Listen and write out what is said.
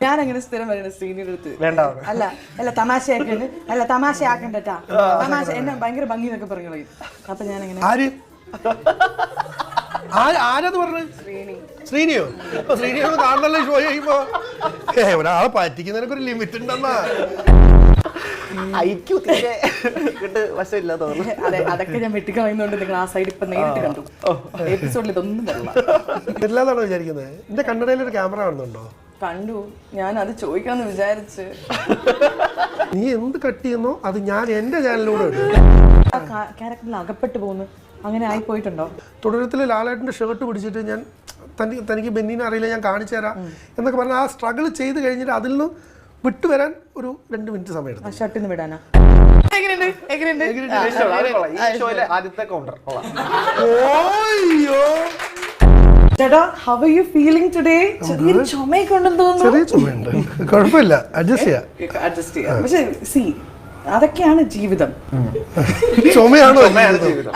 ഞാൻ അങ്ങനെ സ്ഥിരം പറയുന്നത് ശ്രീനിയുടെ അടുത്ത്. വേണ്ട അല്ല തമാശ ആക്കണ്ടട്ടാ, തമാശ എന്നെ ഭയങ്കര ഭംഗി എന്നൊക്കെ പറഞ്ഞു കളയും. അപ്പൊ ഞാൻ അങ്ങനെ ആരാന്ന് പറഞ്ഞു? ശ്രീനിയോ? അപ്പൊ ശ്രീനിയോ കാണണല്ലോ ഷോ ചെയ്യുമ്പോ. ഒരാളെ പറ്റിക്കുന്നതിനൊക്കെ ഒരു ലിമിറ്റ് ഉണ്ടെന്നാ. അതെ, അതൊക്കെ ഞാൻ വെട്ടിക്കളയുന്നോണ്ട് നിങ്ങൾ ആ സൈഡ് ഇപ്പൊ നേരിട്ട് കണ്ടു. എപ്പിസോഡിൽ ഇതൊന്നും വരില്ല. എല്ലാതാണോ വിചാരിക്കുന്നത്? എന്റെ കണ്ണടയിൽ ഒരു ക്യാമറ കാണുന്നുണ്ടോ? കണ്ടു, ഞാൻ അത് ചോദിക്കാന്ന് വിചാരിച്ച്. നീ എന്ത് കട്ട് ചെയ്യുന്നോ അത് ഞാൻ എന്റെ ചാനലിലൂടെ ഇടും. ആ ക്യാരക്ടറിൽ അകപ്പെട്ടു പോകുന്നു, അങ്ങനെ ആയി പോയിട്ടുണ്ടോ? തുടരത്തിൽ ലാലേട്ടന്റെ ഷർട്ട് പിടിച്ചിട്ട് ഞാൻ തനിക്ക് ബെന്നിനെ അറിയില്ല, ഞാൻ കാണിച്ചു തരാം എന്നൊക്കെ പറഞ്ഞാൽ ആ സ്ട്രഗിൾ ചെയ്ത് കഴിഞ്ഞിട്ട് അതിൽ നിന്ന് വിട്ടുവരാൻ ഒരു 2 മിനിറ്റ് സമയം എടുത്തു. ഷർട്ടിന്ന് വിടാനാ? ചേട്ടാ, how are you feeling today? ചെറിയൊരു ചുമയൊക്കെ ഉണ്ടെന്ന് തോന്നുന്നു. ചെറിയ ചുമയുണ്ട്, കുഴപ്പമില്ല, അഡ്ജസ്റ്റ് ചെയ്യാം. പക്ഷെ സി, അതൊക്കെയാണ് ജീവിതം. ചുമയാണോ ജീവിതം?